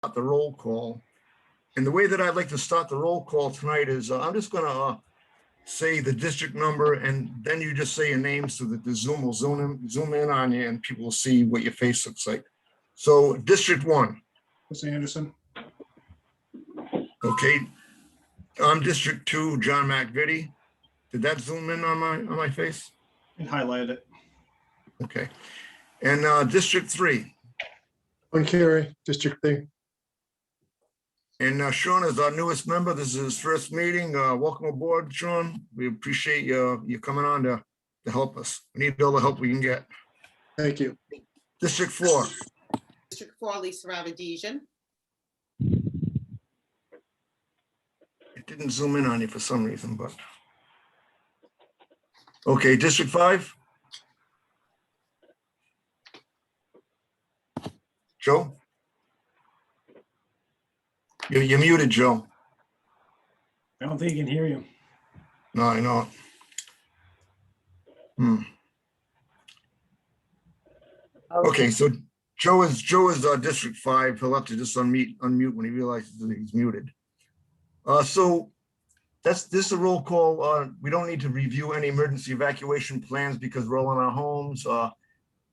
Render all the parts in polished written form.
the roll call. And the way that I'd like to start the roll call tonight is I'm just going to say the district number, and then you just say your name so that the Zoom will zoom in on you and people will see what your face looks like. So District 1. Chris Anderson. Okay. I'm District 2, John McVitie. Did that zoom in on my face? And highlighted it. Okay. And District 3. John Kerry, District 3. And Sean is our newest member. This is his first meeting. Welcome aboard, Sean. We appreciate you coming on to help us. We need all the help we can get. Thank you. District 4. District 4, Lisa Ravadesian. It didn't zoom in on you for some reason, but. Okay, District 5. Joe? You're muted, Joe. I don't think he can hear you. No, I know. Okay, so Joe is District 5. He'll have to just unmute when he realizes that he's muted. So this is a roll call. We don't need to review any emergency evacuation plans because we're all in our homes.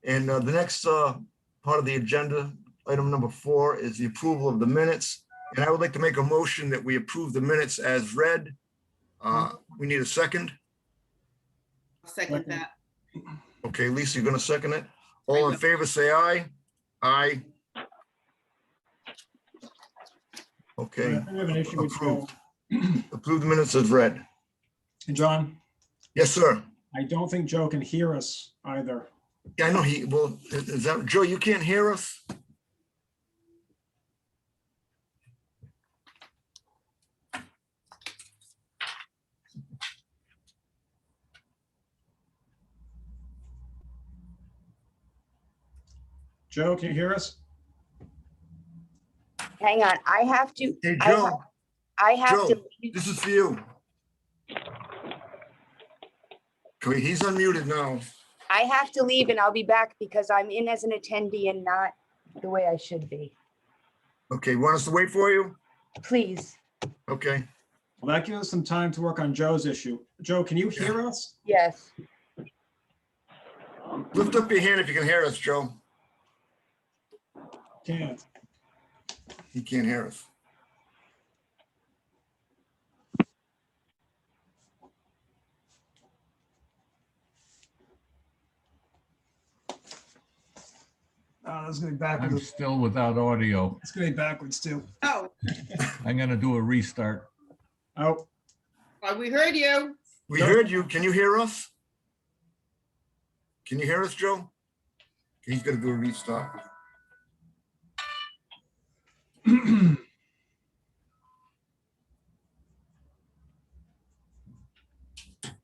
And the next part of the agenda, item number 4, is the approval of the minutes. And I would like to make a motion that we approve the minutes as read. We need a second. I'll second that. Okay, Lisa, you're going to second it? All in favor, say aye. Aye. Okay. I have an issue with Joe. Approve the minutes as read. And John, Yes, sir. I don't think Joe can hear us either. Yeah, I know well, is that, Joe, you can't hear us? Joe, can you hear us? Hang on, I have to. Hey, Joe, I have Joe, to. this is for you. Okay, he's unmuted now. I have to leave and I'll be back because I'm in as an attendee and not the way I should be. Okay, want us to wait for you? Please. Okay, Well, that gives us some time to work on Joe's issue. Joe, can you hear us? Yes. lift up your hand if you can hear us, Joe. Can't. He can't hear us. Oh, that's gonna be I'm backwards. still without audio. It's gonna be backwards too. Oh, I'm gonna do a restart. Oh, we heard you. We heard you. Can you hear us? Can you hear us, Joe? He's gonna do a restart.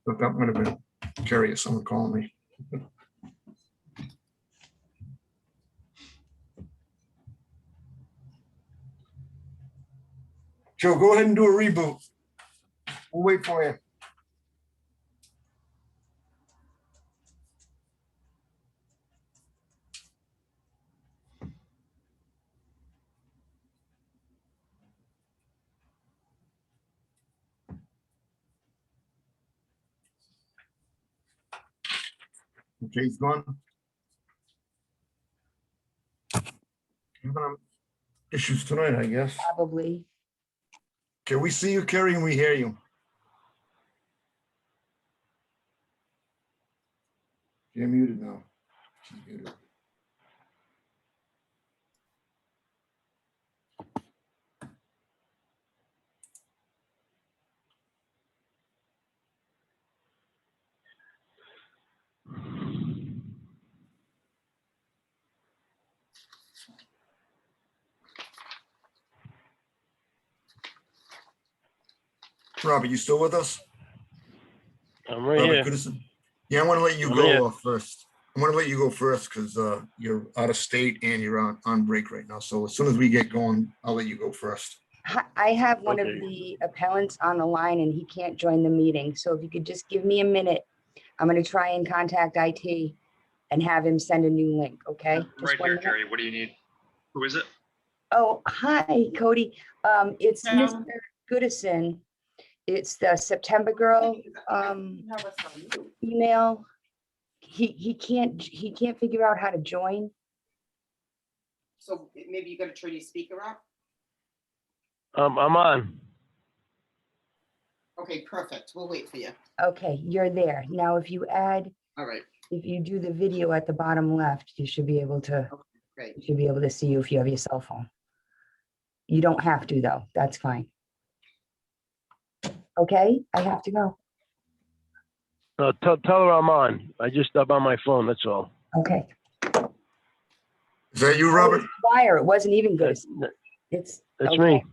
But that might have been Carrie or someone calling me. Joe, go ahead and do a reboot. We'll wait for you. Okay, he's gone. Issues tonight, I guess. Probably. Okay, we see you, Carrie, and we hear you. You're muted now. She's muted. Robert, you still with us? I'm right Robert here. Goodison? Yeah, I want to let you I'm go here. first. I want to let you go first because you're out of state and you're on break right now. So as soon as we get going, I'll let you go first. I have one of Okay. the appellants on the line and he can't join the meeting. So if you could just give me a minute, I'm going to try and contact IT and have him send a new link, okay? Just Right one here, minute. Carrie. What do you need? Who is it? Oh, hi, Cody. It's Hello. Mr. Goodison. It's the September Girl email. He can't figure out how to join. So maybe you gotta turn your speaker up. I'm on. Okay, perfect. We'll wait for you. Okay, you're there. Now, if you All right, do the video at the bottom left, you should be able to great. see you if you have your cell phone. You don't have to, though. That's fine. Okay, I have to go. Tell her I'm on. I'm on my phone, that's all. Okay. Is that you, Robert? Wire, it wasn't even good. That's It's. me. okay.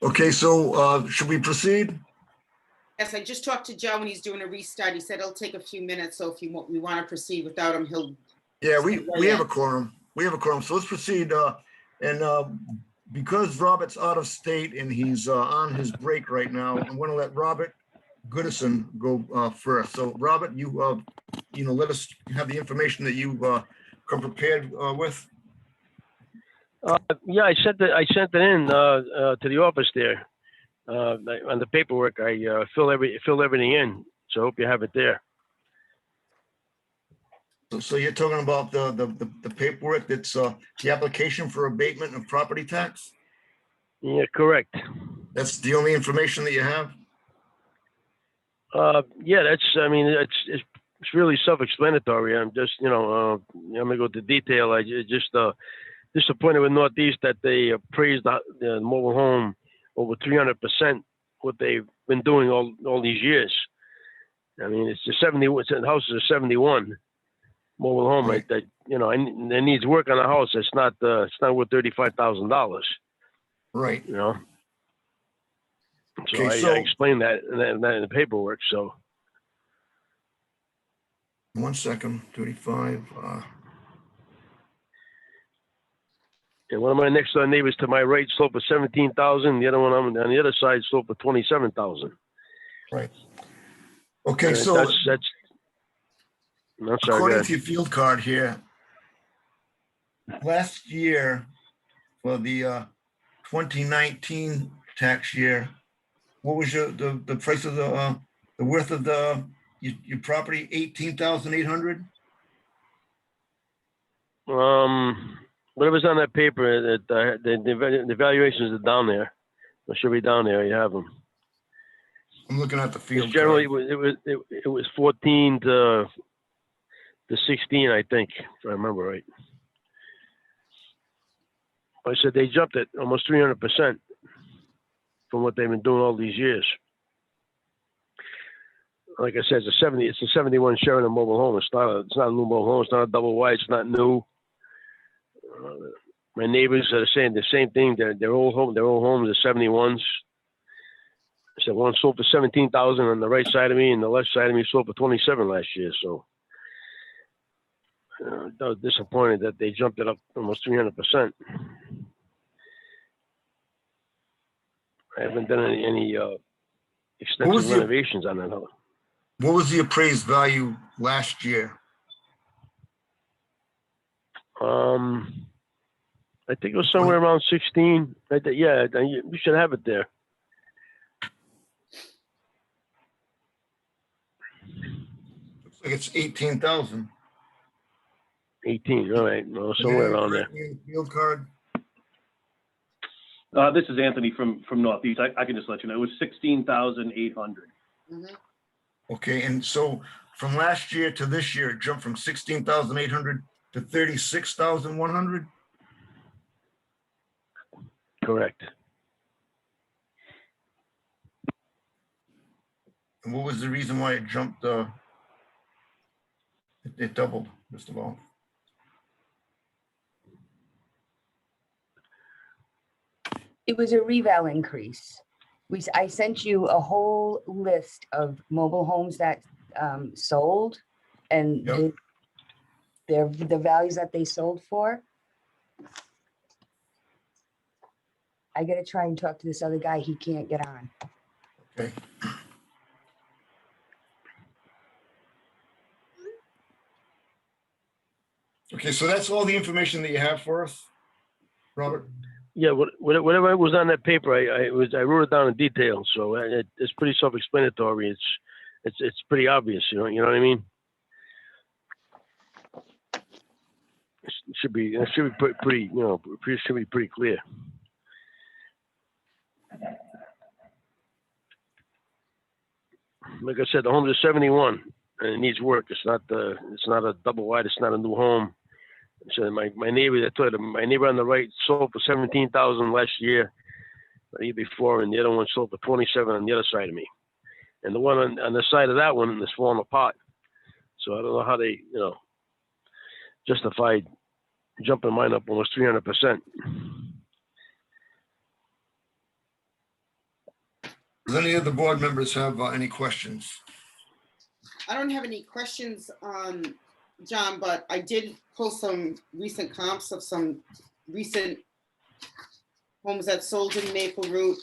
Okay, so should we proceed? Yes, I just talked to Joe and he's doing a restart. He said it'll take a few minutes, so if we want to proceed without him, he'll. Yeah, we have a quorum. We have a quorum, so let's proceed. Because Robert's out of state and he's on his break right now, I'm going to let Robert Goodison go first. So Robert, you let us have the information that you come prepared with. Yeah, I sent it in to the office there. On the paperwork, I filled everything in. So I hope you have it there. So you're talking about the paperwork that's the application for abatement of property tax? Yeah, correct. That's the only information that you have? Yeah, it's really self-explanatory. I'm just, I'm gonna go into detail. I just disappointed with Northeast that they appraised the mobile home over 300% what they've been doing all these years. I mean, it's the houses are 71 mobile home Right. that and it needs work on the house. It's not worth $35,000. Right. So Okay, I explained that in the paperwork. So 1 second, 35. and one of my next door neighbors to my right sold for $17,000. The other one on the other side sold for $27,000. Right. Okay, so that's. I'm sorry. Go according ahead. to your field card here, last year for the 2019 tax year, what was the price of the worth of your property? 18,800? Whatever's on that paper, that the valuations are down there. It should be down there. You have them. I'm looking at the field It's generally card. it was 14 to 16, I think, if I remember right. I said they jumped it almost 300% from what they've been doing all these years. Like I said, it's a 71 Sheridan mobile home. It's not a new mobile home. It's not a double wide. It's not new. My neighbors are saying the same thing. Their old homes are 71s. I said one sold for 17,000 on the right side of me, and the left side of me sold for 27 last year. So I was disappointed that they jumped it up almost 300%. I haven't done any extensive renovations on that house. What was the appraised value last year? I think it was somewhere around 16. Yeah, we should have it there. Looks like it's 18,000. 18, all right. No, somewhere around there. Field card. This is Anthony from Northeast. I can just let you know, it was 16,800. Mhm. Okay, and so from last year to this year, it jumped from 16,800 to 36,100? Correct. And what was the reason why it jumped? It doubled, first of all. It was a reval increase. I sent you a whole list of mobile homes that sold and Yep. the values that they sold for. I gotta try and talk to this other guy. He can't get on. Okay. Okay, so that's all the information that you have for us? Robert? Yeah, whatever was on that paper, I wrote it down in detail, so it's pretty self-explanatory. It's pretty obvious, you know what I mean? It should be pretty, you know, should be pretty clear. Like I said, the home is 71 and it needs work. It's not a double wide. It's not a new home. So my neighbor, I told you, my neighbor on the right sold for 17,000 last year, the year before, and the other one sold for 27 on the other side of me. And the one on the side of that one is falling apart. So I don't know how they, you know, justified jumping mine up almost 300%. Does any of the board members have any questions? I don't have any questions, John, but I did pull some recent comps of some recent homes that sold in Maple Root.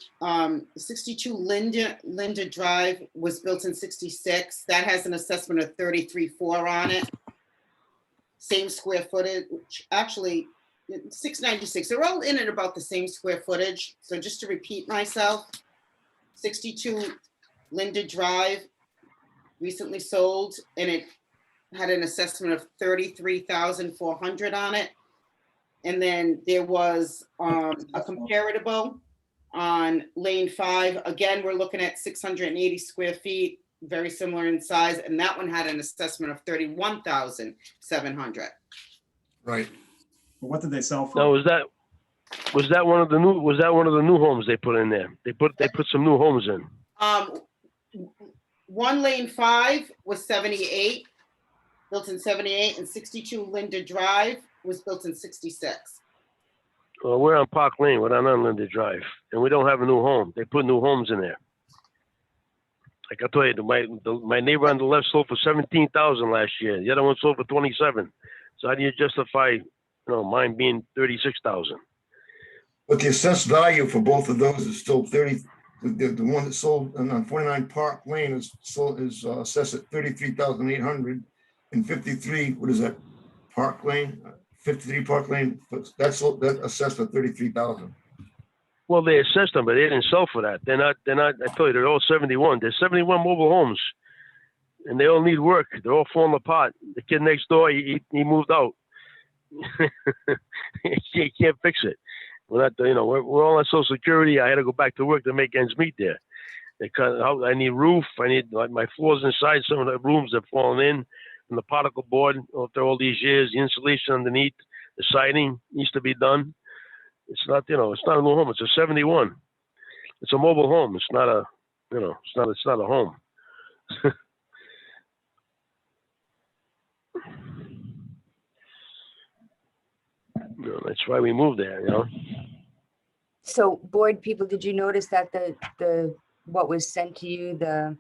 62 Linda Drive was built in 66. That has an assessment of 33.4 on it. Same square footage, actually 696. They're all in at about the same square footage. So just to repeat myself, 62 Linda Drive recently sold, and it had an assessment of 33,400 on it. And then there was a comparable on Lane 5. Again, we're looking at 680 square feet, very similar in size, and that one had an assessment of 31,700. Right. What did they sell for? Now, was that one of the new homes they put in there? They put some new homes in. One Lane 5 was 78, built in 78, and 62 Linda Drive was built in 66. Well, we're on Park Lane. We're not on Linda Drive, and we don't have a new home. They put new homes in there. Like I told you, my neighbor on the left sold for 17,000 last year. The other one sold for 27. So how do you justify, you know, mine being 36,000? But the assessed value for both of those is still 30. The one that sold on 49 Park Lane is assessed at 33,800, and 53. What is that? Park Lane, 53 Park Lane. That's assessed at 33,000. Well, they assessed them, but they didn't sell for that. They're not. I told you, they're all 71. There's 71 mobile homes, and they all need work. They're all falling apart. The kid next door, he moved out. You can't fix it. We're not, you know, we're all on Social Security. I had to go back to work to make ends meet there. I need roof. I need, like, my floors inside. Some of the rooms have fallen in from the particle board after all these years. The insulation underneath, the siding needs to be done. It's not, you know, it's not a new home. It's a 71. It's a mobile home. It's not a, you know, it's not a home. You know, that's why we moved there, you know. So board people, did you notice that the what was sent to you, the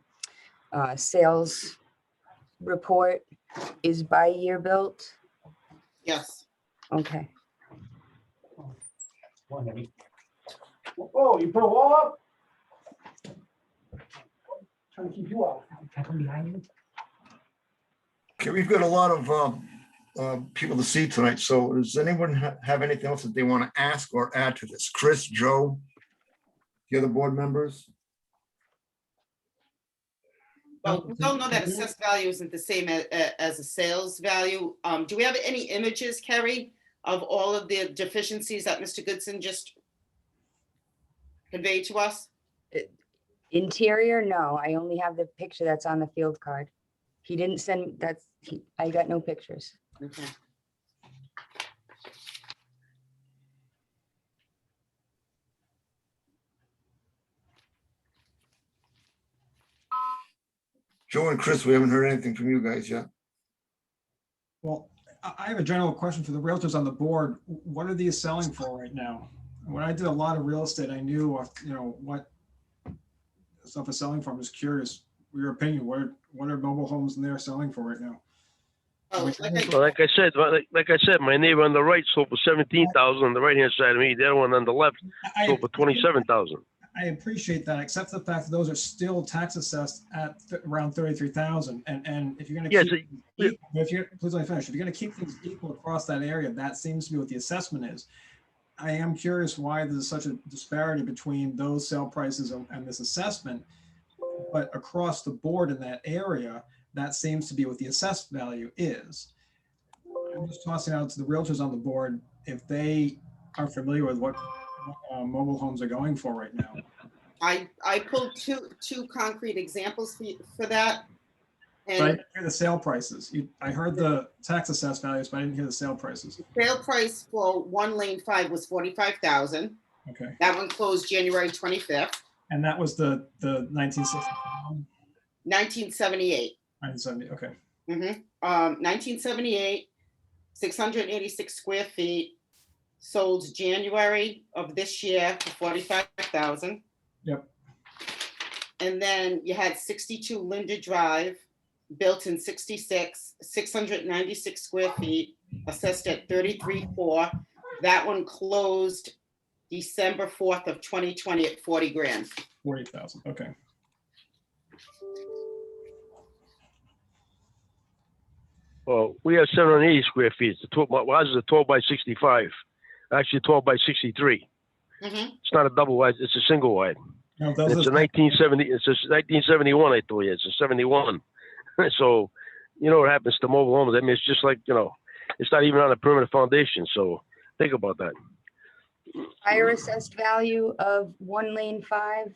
sales report is by year built? Yes. Okay. Oh, you put a wall up? Trying to keep you out. Okay, we've got a lot of people to see tonight. So does anyone have anything else that they want to ask or add to this? Chris, Joe, the other board members? Well, we all know that assessed value isn't the same as a sales value. Do we have any images, Kerry, of all of the deficiencies that Mr. Goodson just conveyed to us? Interior, no, I only have the picture that's on the field card. He didn't send, I got no pictures. Okay. Joe and Chris, we haven't heard anything from you guys yet. Well, I have a general question for the realtors on the board. What are these selling for right now? When I did a lot of real estate, I knew, you know, what stuff is selling for. I'm just curious, your opinion, what are mobile homes in there selling for right now? Oh, Well, like I said, my neighbor on the right sold for 17,000 on the right-hand side of me. The other one on the left sold for 27,000. I appreciate that, except for the fact that those are still tax assessed at around 33,000. And if you're going to keep, if you're, please let me finish. If you're going to keep things equal across that area, that seems to be what the assessment is. I am curious why there's such a disparity between those sale prices and this assessment. But across the board in that area, that seems to be what the assessed value is. I'm just tossing out to the realtors on the board if they are familiar with what mobile homes are going for right now. I pulled two concrete examples for that. But I And didn't hear the sale prices. I heard the tax assessed values, but I didn't hear the sale prices. the sale price for one lane 5 was 45,000. Okay. That one closed January 25th, And that was the 1960, 1978. 1970. Okay. 1978, 686 square feet, sold January of this year for 45,000. Yep. And then you had 62 Linda Drive, built in 66, 696 square feet, assessed at 33.4. That one closed December 4th of 2020 at 40 grand. 40,000. Okay. Well, we have 780 square feet. It's a 12, ours is a 12 by 65. Actually, 12 by 63. Mhm. It's not a double wide. It's a single wide. Now, And those it's a are, 1970. It's a 1971. I told you. It's a 71. So, you know what happens to mobile homes? I mean, it's just like, you know, it's not even on a permanent foundation. So think about that. Higher assessed value of one lane 5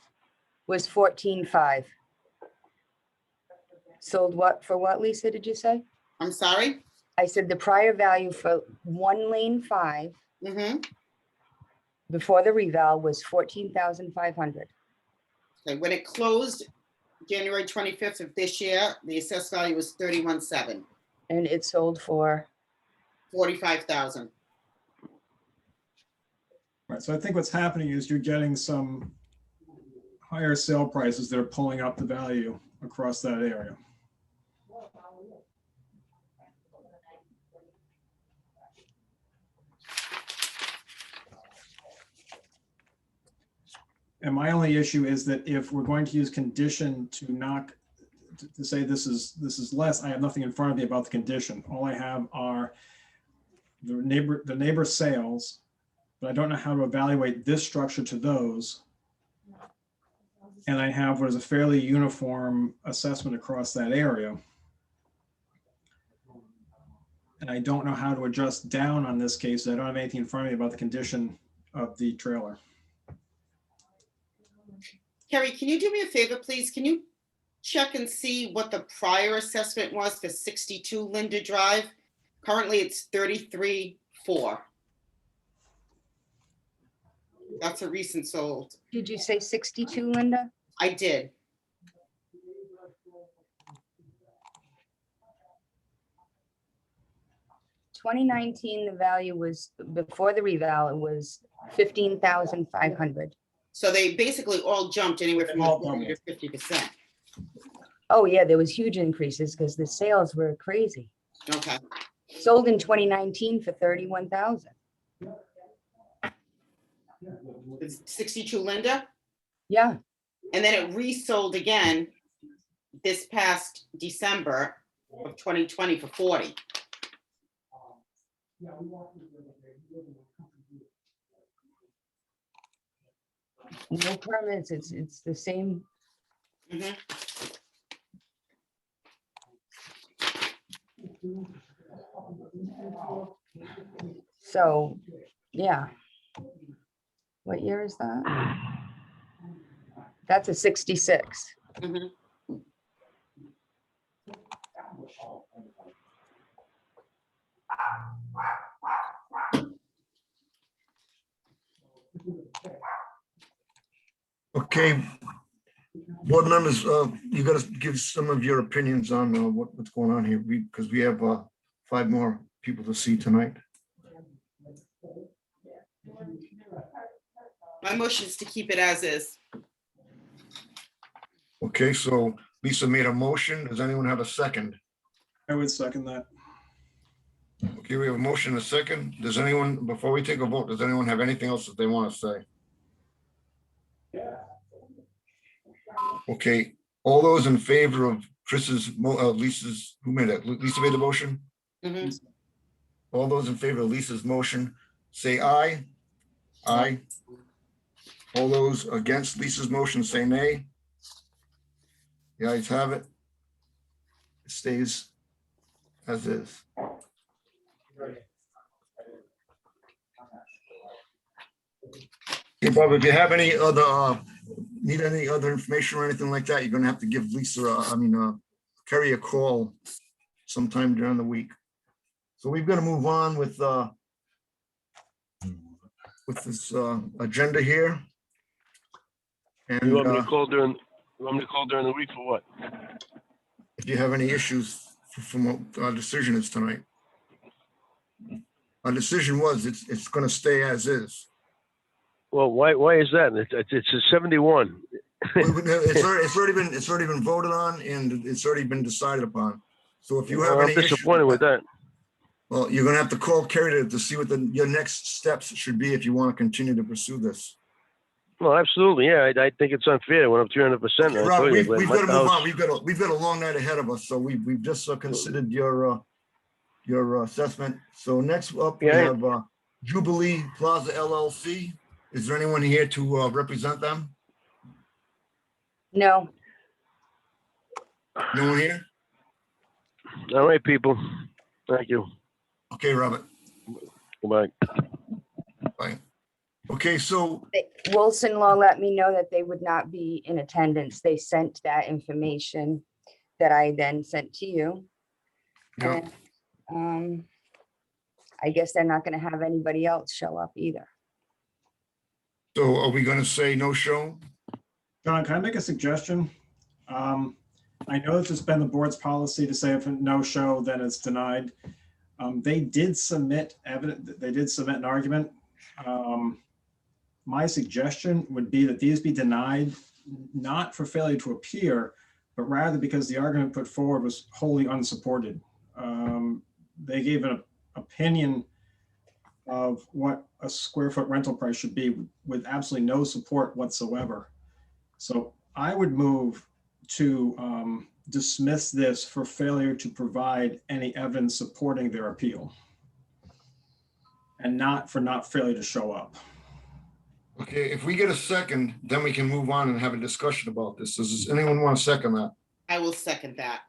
was 14.5. Sold what, for what, Lisa, did you say? I'm sorry? I said the prior value for one lane 5 Mhm. before the reval was 14,500. Okay, when it closed January 25th of this year, the assessed value was 31.7, And it sold for, 45,000. right. So I think what's happening is you're getting some higher sale prices that are pulling up the value across that area. And my only issue is that if we're going to use condition to knock, to say this is less, I have nothing in front of me about the condition. All I have are the neighbor sales, but I don't know how to evaluate this structure to those. And I have what is a fairly uniform assessment across that area. And I don't know how to adjust down on this case. I don't have anything in front of me about the condition of the trailer. Carrie, can you do me a favor, please? Can you check and see what the prior assessment was for 62 Linda Drive? Currently, it's 33.4. That's a recent sold. did you say 62, Linda? I did. $2019, the value was, before the reval, it was 15,500. So they basically all jumped anywhere from All 40 to 50%. Oh, yeah, there was huge increases because the sales were crazy. Okay. Sold in 2019 for 31,000. It's 62 Linda, Yeah, and then it resold again this past December of 2020 for 40. no permits, it's the same. Mhm. So, yeah. What year is that? That's a 66. Mhm. Okay. Board members, you gotta give some of your opinions on what's going on here, because we have 5 more people to see tonight. My motion is to keep it as is. Okay, so Lisa made a motion. Does anyone have a second? I would second that. Okay, we have a motion, and a second. Does anyone, before we take a vote, does anyone have anything else that they want to say? Okay, all those in favor of Lisa's, who made that? Lisa made the motion? Mhm. All those in favor of Lisa's motion, say aye. Aye. All those against Lisa's motion say nay. The ayes have it. It stays as is. Okay, Bob, if you have any other, need any other information or anything like that, you're gonna have to give Lisa, Kerry a call sometime during the week. So we've got to move on with this agenda here. And You want me to call during the week for what? if you have any issues from what our decision is tonight. Our decision was it's going to stay as is. Well, why is that? It's a 71. It's already been voted on and it's already been decided upon. So if you have Well, I'm any issues disappointed with that. well, you're gonna have to call Kerry to see what your next steps should be if you want to continue to pursue this. Well, absolutely, yeah. I think it's unfair when I'm 300%. Okay, I Robert, told you, we've but got my to move on. house- We've got a long night ahead of us, so we've just considered your assessment. So next up, we Yeah. have Jubilee Plaza LLC. Is there anyone here to represent them? No, No one here? All right, people. Thank you. Okay, Robert. Goodbye. Bye. Okay, so Wilson Law let me know that they would not be in attendance. They sent that information that I then sent to you. Yeah. And, I guess they're not gonna have anybody else show up either. So are we gonna say no show? John, can I make a suggestion? I know that it's been the board's policy to say if a no-show, then it's denied. They did submit evidence, they did submit an argument. My suggestion would be that these be denied, not for failure to appear, but rather because the argument put forward was wholly unsupported. They gave an opinion of what a square foot rental price should be with absolutely no support whatsoever. So I would move to dismiss this for failure to provide any evidence supporting their appeal. And not for failure to show up. Okay, if we get a second, then we can move on and have a discussion about this. Does anyone want to second that? I will second that.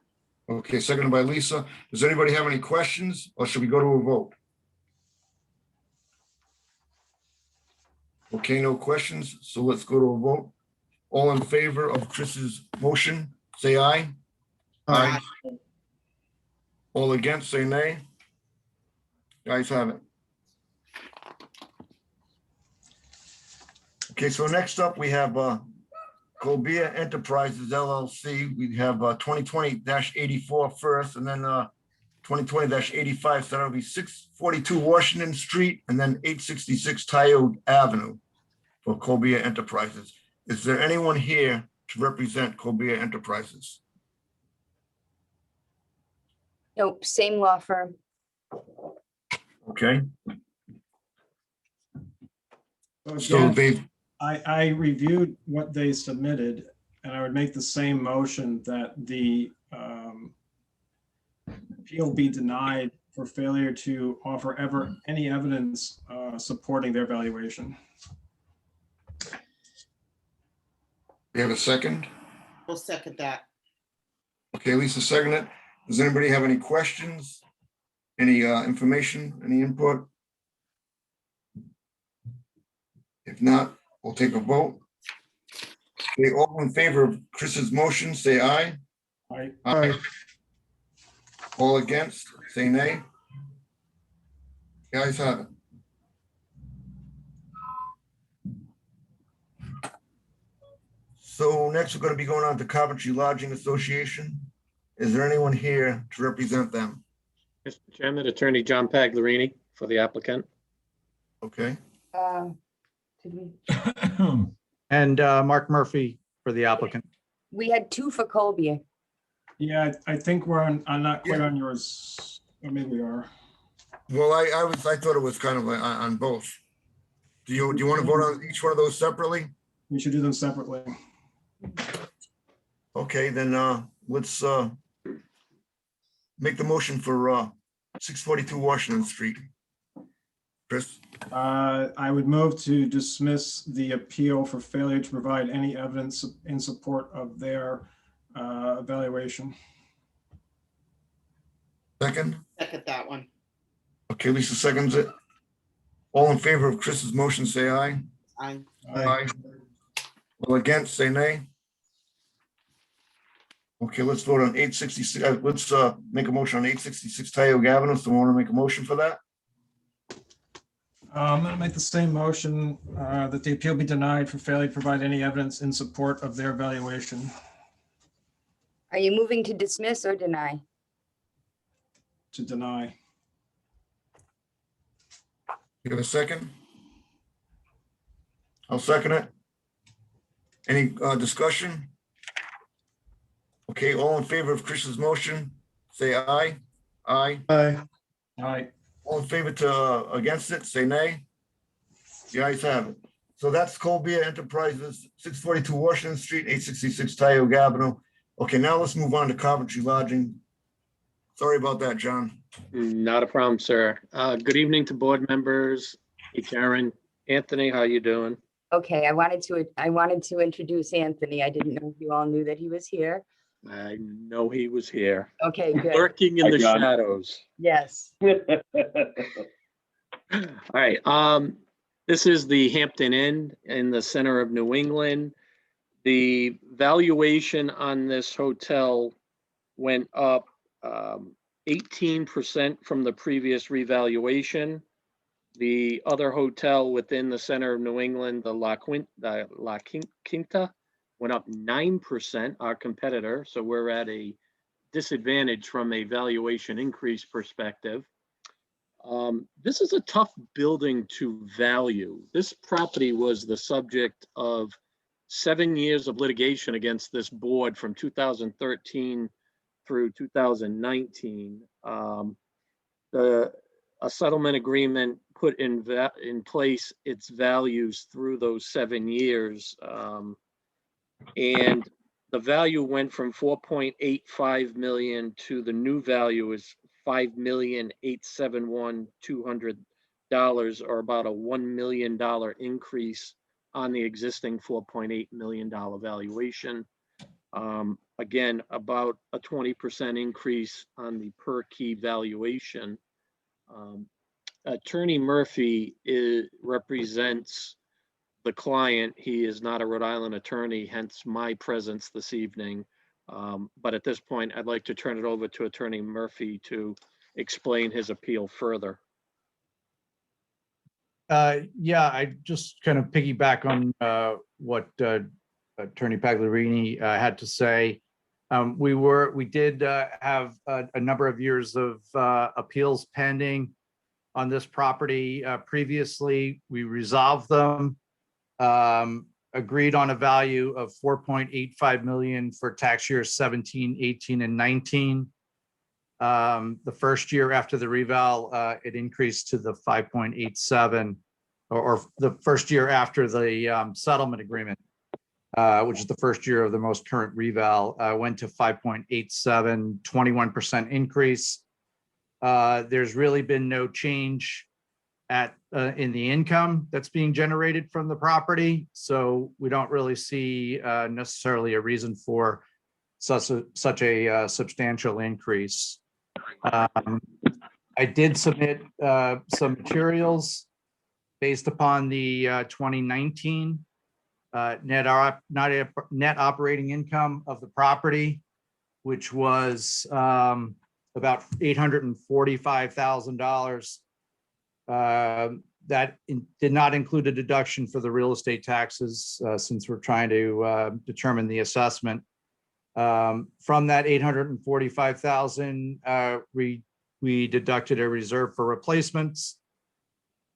Okay, seconded by Lisa. Does anybody have any questions or should we go to a vote? Okay, no questions, so let's go to a vote. All in favor of Chris's motion, say aye. Aye. All against, say nay. Guys have it. Okay, so next up, we have Colbia Enterprises LLC. We have 2020-84 first, and then 2020-85, so that'll be 642 Washington Street, and then 866 Tyoke Avenue for Colbia Enterprises. Is there anyone here to represent Colbia Enterprises? Nope, same law firm. Okay, So so again, they, I reviewed what they submitted, and I would make the same motion that the appeal be denied for failure to offer any evidence supporting their valuation. we have a second. I'll second that. Okay, Lisa seconded it. Does anybody have any questions? Any information, any input? If not, we'll take a vote. Okay, all in favor of Chris's motion, say aye. Aye. All against, say nay. The ayes have it. So next, we're going to be going on to Coventry Lodging Association. Is there anyone here to represent them? Mr. Chairman, Attorney John Paglerini for the applicant. Okay, Did we? And Mark Murphy for the applicant. We had two for Colbia. Yeah, I think we're on, I'm not quite on yours, or maybe we are. well, I thought it was kind of on both. Do you want to vote on each one of those separately? We should do them separately. Okay, then let's make the motion for 642 Washington Street Chris, I would move to dismiss the appeal for failure to provide any evidence in support of their evaluation. second. Second that one. Okay, Lisa seconds it. All in favor of Chris's motion, say aye. I, Aye. All against, say nay. Okay, let's vote on 866. Let's make a motion on 866 Tioga Avenue. Someone want to make a motion for that? I'm going to make the same motion that the appeal be denied for failure to provide any evidence in support of their evaluation. Are you moving to dismiss or deny? To deny. You have a second? I'll second it. Any discussion? Okay, all in favor of Chris's motion, say aye. Aye. All right. All in favor to against it, say nay. The ayes have it. So that's Colbia Enterprises, 642 Washington Street, 866 Tioga Avenue. Okay, now let's move on to Coventry Lodging. Sorry about that, John. Not a problem, sir. Good evening to board members. Hey, Karen, Anthony, how you doing? Okay, I wanted to introduce Anthony. I didn't know if you all knew that he was here. I know he was here, Okay, good. lurking in Hi, the John. shadows. Yes. All right, this is the Hampton Inn in the center of New England. The valuation on this hotel went up 18% from the previous revaluation. The other hotel within the center of New England, the La Quinta, went up 9%, our competitor. So we're at a disadvantage from a valuation increase perspective. This is a tough building to value. This property was the subject of 7 years of litigation against this board from 2013 through 2019. A settlement agreement put in place its values through those 7 years. And the value went from 4.85 million to the new value is $5,871,200, or about a $1 million increase on the existing $4.8 million valuation. Again, about a 20% increase on the per key valuation. Attorney Murphy represents the client. He is not a Rhode Island attorney, hence my presence this evening. But at this point, I'd like to turn it over to Attorney Murphy to explain his appeal further. Yeah, I just kind of piggyback on what Attorney Pagliarini had to say. We did have a number of years of appeals pending on this property previously. We resolved them, agreed on a value of 4.85 million for tax years 17, 18, and 19. The first year after the reval, it increased to the 5.87, or the first year after the settlement agreement, which is the first year of the most current reval, went to 5.87, 21% increase. There's really been no change in the income that's being generated from the property. So we don't really see necessarily a reason for such a substantial increase. I did submit some materials based upon the 2019 net operating income of the property, which was about $845,000. That did not include a deduction for the real estate taxes, since we're trying to determine the assessment. From that 845,000, we deducted a reserve for replacements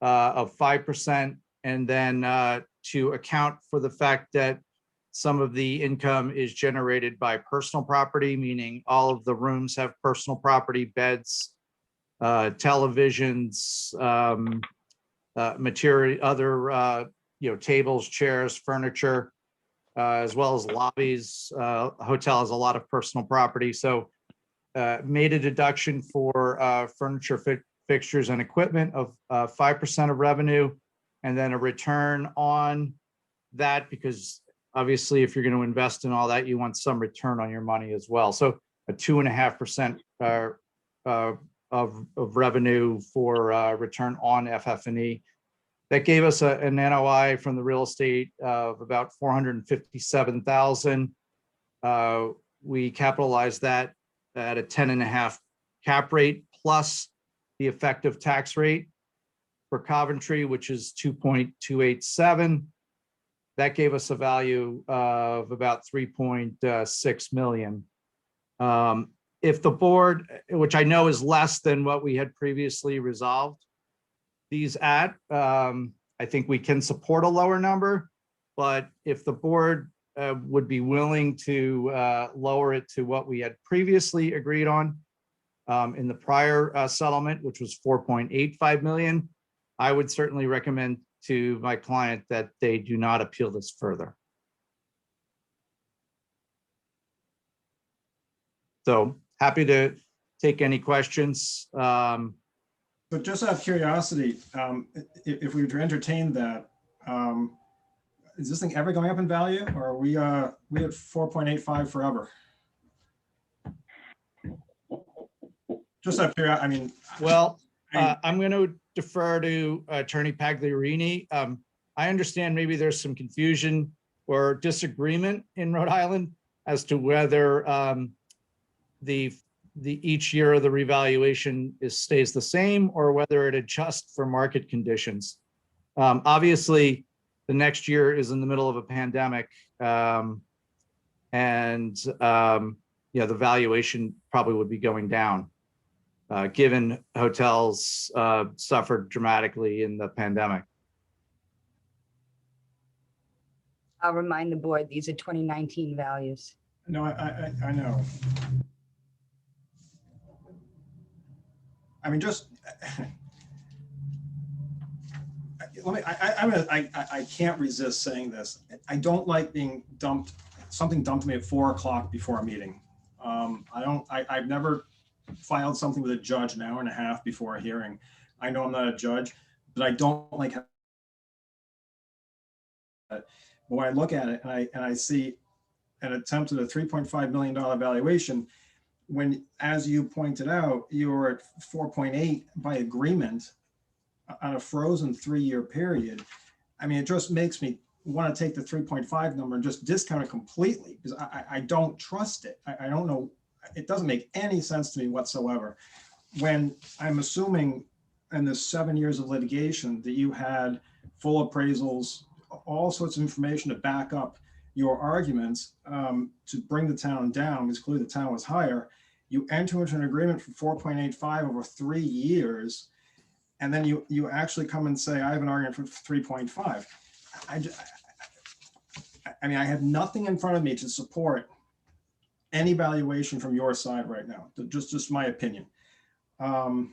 of 5%, and then to account for the fact that some of the income is generated by personal property, meaning all of the rooms have personal property, beds, televisions, material, other tables, chairs, furniture, as well as lobbies. Hotel has a lot of personal property, so made a deduction for furniture fixtures, and equipment of 5% of revenue, and then a return on that, because obviously if you're going to invest in all that, you want some return on your money as well. So a 2.5% of revenue for return on FF&E. That gave us an NOI from the real estate of about 457,000. We capitalized that at a 10.5 cap rate plus the effective tax rate for Coventry, which is 2.287. That gave us a value of about 3.6 million. If the board, which I know is less than what we had previously resolved these at, I think we can support a lower number, but if the board would be willing to lower it to what we had previously agreed on in the prior settlement, which was 4.85 million, I would certainly recommend to my client that they do not appeal this further. So happy to take any questions. But just out of curiosity, if we were to entertain that, is this thing ever going up in value, or are we at 4.85 forever? Just out of curiosity, I mean. Well, I'm going to defer to Attorney Pagliarini. I understand maybe there's some confusion or disagreement in Rhode Island as to whether each year of the revaluation stays the same or whether it adjusts for market conditions. Obviously, the next year is in the middle of a pandemic, and the valuation probably would be going down, given hotels suffered dramatically in the pandemic. I'll remind the board, these are 2019 values. No, I know. I mean, just let me. I can't resist saying this. I don't like being something dumped to me at 4 o'clock before a meeting. I've never filed something with a judge an hour and a half before a hearing. I know I'm not a judge, but I don't like that. But when I look at it and I see an attempt at a $3.5 million valuation, when, as you pointed out, you're at 4.8 by agreement on a frozen 3-year period. I mean, it just makes me want to take the 3.5 number and just discount it completely, because I don't trust it. I don't know. It doesn't make any sense to me whatsoever. When I'm assuming in the 7 years of litigation that you had full appraisals, all sorts of information to back up your arguments to bring the town down, because clearly the town was higher. You enter into an agreement for 4.85 over 3 years, and then you actually come and say, I have an argument for 3.5. I mean, I have nothing in front of me to support any valuation from your side right now. Just my opinion. Even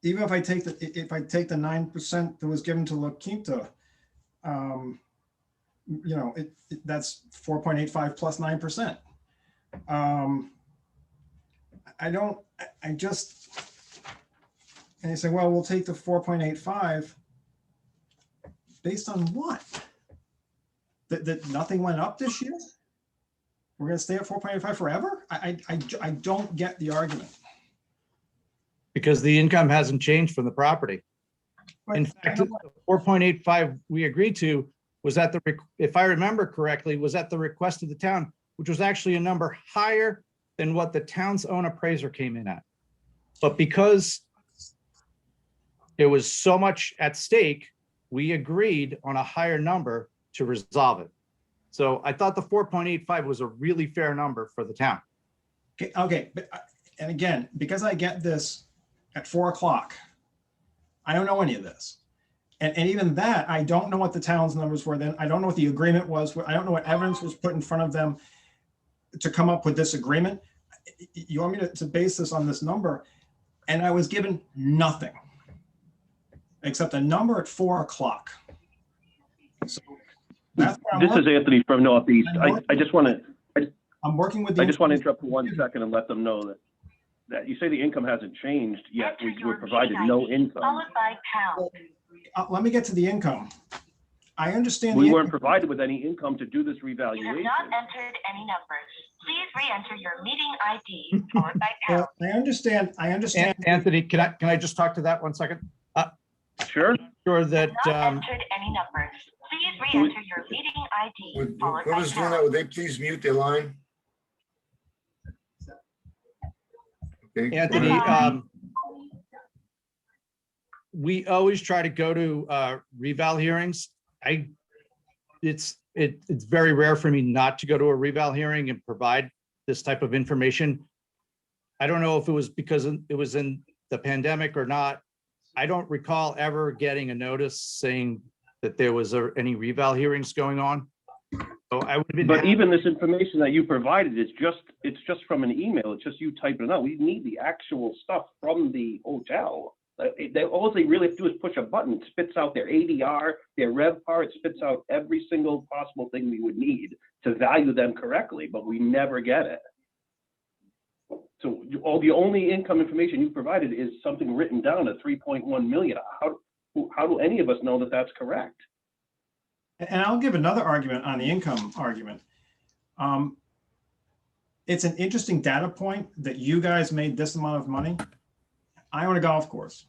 if I take the 9% that was given to La Quinta, that's 4.85 plus 9%. And they say, well, we'll take the 4.85 based on what? That nothing went up this year? We're going to stay at 4.85 forever? I don't get the argument. Because the income hasn't changed from the property. In fact, the 4.85 we agreed to was at the, if I remember correctly, was at the request of the town, which was actually a number higher than what the town's own appraiser came in at. But because there was so much at stake, we agreed on a higher number to resolve it. So I thought the 4.85 was a really fair number for the town. Okay. And again, because I get this at 4 o'clock, I don't know any of this. And even that, I don't know what the town's numbers were then. I don't know what the agreement was. I don't know what evidence was put in front of them to come up with this agreement. You want me to base this on this number? And I was given nothing except a number at 4 o'clock. So that's this is Anthony from Northeast. I just want to. I'm working with. I just want to interrupt for 1 second and let them know that that you say the income hasn't changed, yet we were provided no income. Let me get to the income. I understand. We the weren't income. provided with any income to do this You have revaluation. not entered any numbers. Please re-enter your meeting ID followed by pound. Well, I understand. Anthony, can I just talk to that 1 second? Sure. Sure that, Not entered any numbers. Please re-enter your meeting ID Would followed by whoever's doing that, pound. would they please mute their line? Okay. Anthony, Goodbye. we always try to go to reval hearings. It's very rare for me not to go to a reval hearing and provide this type of information. I don't know if it was because it was in the pandemic or not. I don't recall ever getting a notice saying that there was any reval hearings going on. So I would have been. But even this information that you provided is it's just from an email. It's just you typing it out. We need the actual stuff from the hotel. All they really have to do is push a button. It spits out their ADR, their RevPAR. It spits out every single possible thing we would need to value them correctly, but we never get it. So the only income information you provided is something written down at 3.1 million. How do any of us know that that's correct? And I'll give another argument on the income argument. It's an interesting data point that you guys made this amount of money. I own a golf course.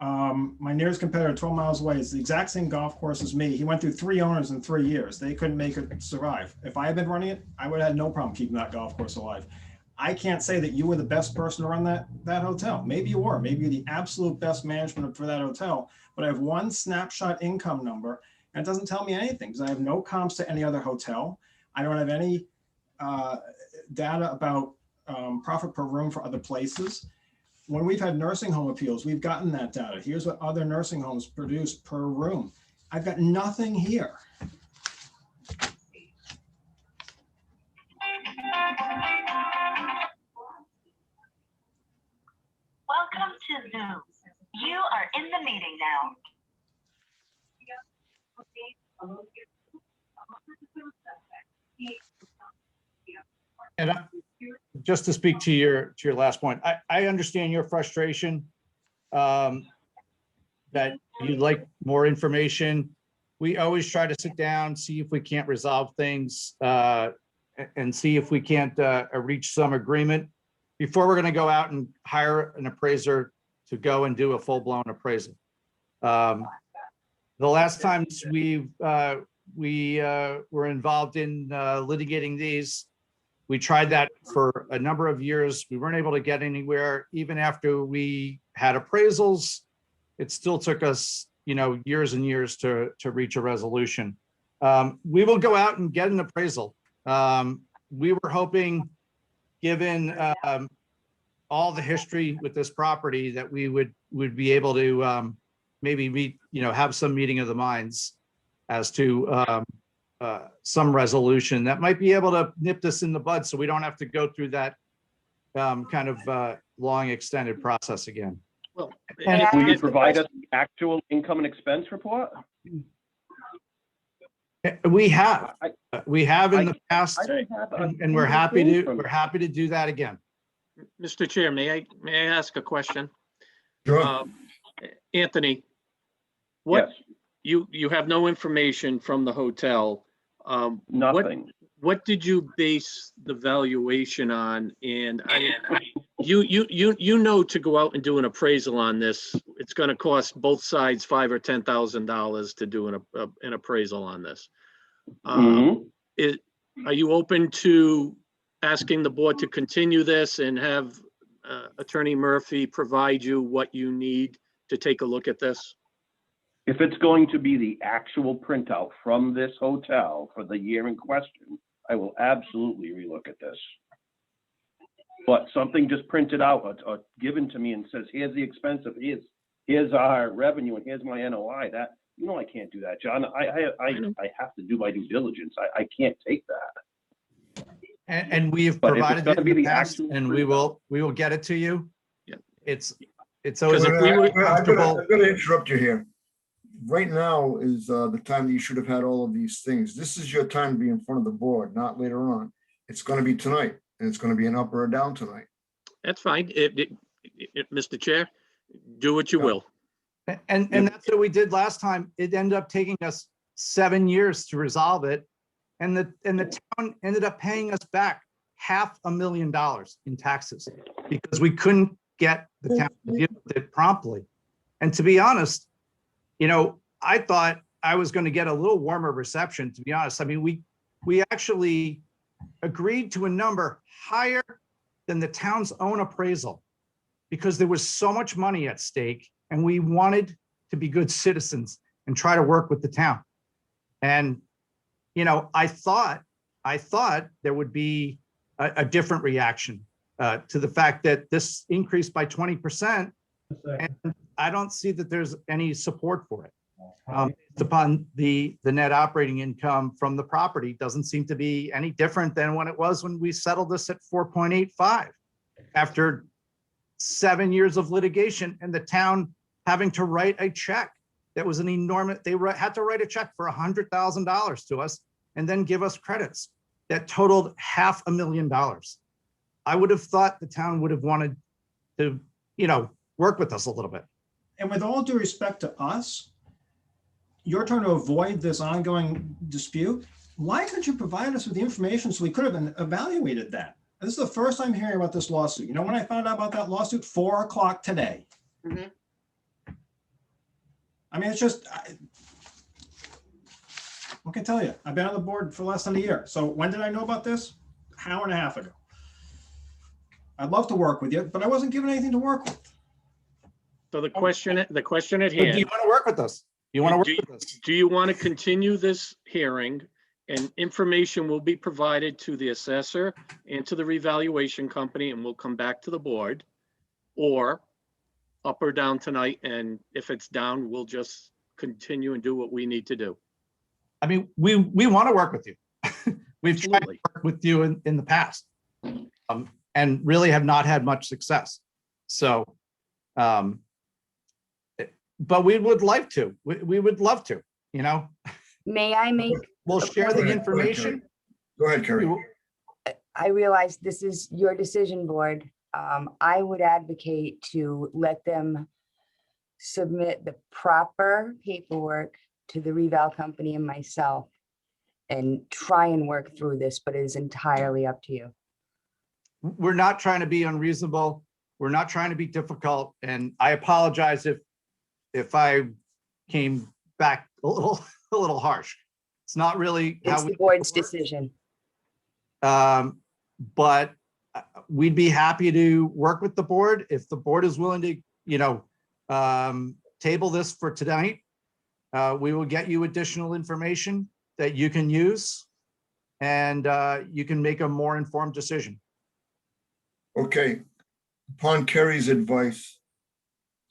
My nearest competitor 12 miles away is the exact same golf course as me. He went through 3 owners in 3 years. They couldn't make it survive. If I had been running it, I would have had no problem keeping that golf course alive. I can't say that you were the best person to run that hotel. Maybe you were. Maybe you're the absolute best management for that hotel. But I have one snapshot income number, and it doesn't tell me anything because I have no comps to any other hotel. I don't have any data about profit per room for other places. When we've had nursing home appeals, we've gotten that data. Here's what other nursing homes produce per room. I've got nothing here. Welcome to Zoom. You are in the meeting now. And just to speak to your last point, I understand your frustration that you'd like more information. We always try to sit down, see if we can't resolve things and see if we can't reach some agreement before we're going to go out and hire an appraiser to go and do a full-blown appraisal. The last times we were involved in litigating these, we tried that for a number of years. We weren't able to get anywhere. Even after we had appraisals, it still took us, years and years to reach a resolution. We will go out and get an appraisal. We were hoping, given all the history with this property, that we would be able to maybe meet, have some meeting of the minds as to some resolution that might be able to nip this in the bud so we don't have to go through that kind of long extended process again. Well, Will you provide us the actual income and expense report? We have in the past, I don't have a and we're happy single to, thing we're happy to do that again. Mr. Chair, may I ask a question? Sure. Anthony, what, Yes, you have no information from the hotel. nothing. What did you base the valuation on? And you know, to go out and do an appraisal on this, it's going to cost both sides $5,000 or $10,000 to do an appraisal on this. Mhm. Are you open to asking the board to continue this and have Attorney Murphy provide you what you need to take a look at this? If it's going to be the actual printout from this hotel for the year in question, I will absolutely relook at this. But something just printed out or given to me and says, here's the expense of, here's our revenue and here's my NOI, that, I can't do that, John. I have to do my due diligence. I can't take that. And we have But if it's provided gonna it be in the the past, actual and we will get it to you. Yeah. It's always if we were comfortable. I'm gonna interrupt you here. Right now is the time that you should have had all of these things. This is your time to be in front of the board, not later on. It's gonna be tonight, and it's gonna be an up or a down tonight. That's fine. Mr. Chair, do what you will. And that's what we did last time. It ended up taking us 7 years to resolve it. And the town ended up paying us back $500,000 in taxes because we couldn't get the town to deal with it promptly. And to be honest, I thought I was going to get a little warmer reception, to be honest. I mean, we actually agreed to a number higher than the town's own appraisal because there was so much money at stake and we wanted to be good citizens and try to work with the town. And, I thought there would be a different reaction to the fact that this increased by 20%. And I don't see that there's any support for it. Based upon the net operating income from the property doesn't seem to be any different than when it was when we settled this at 4.85 after 7 years of litigation and the town having to write a check. That was an enormous, had to write a check for $100,000 to us and then give us credits that totaled $500,000. I would have thought the town would have wanted to, work with us a little bit. And with all due respect to us, you're trying to avoid this ongoing dispute. Why couldn't you provide us with the information so we could have evaluated that? This is the first time hearing about this lawsuit. You know when I found out about that lawsuit? 4 o'clock today. Mhm. I mean, it's just, what can I tell you? I've been on the board for less than a year. So when did I know about this? An hour and a half ago. I'd love to work with you, but I wasn't given anything to work with. So the question at Do hand. you want to work with us? Do you want to work with us? Do you want to continue this hearing and information will be provided to the assessor and to the revaluation company and we'll come back to the board? Or up or down tonight, and if it's down, we'll just continue and do what we need to do. I mean, we want to work with you. We've tried to Absolutely. work with you in the past and really have not had much success. So, but we would like to. We would love to, May I make, We'll share the information. Go ahead, Kerry. I realize this is your decision, board. I would advocate to let them submit the proper paperwork to the reval company and myself and try and work through this, but it is entirely up to you. We're not trying to be unreasonable. We're not trying to be difficult. And I apologize if I came back a little harsh. It's not really It's how the board's decision. but we'd be happy to work with the board if the board is willing to, table this for tonight. We will get you additional information that you can use and you can make a more informed decision. Okay, upon Kerry's advice,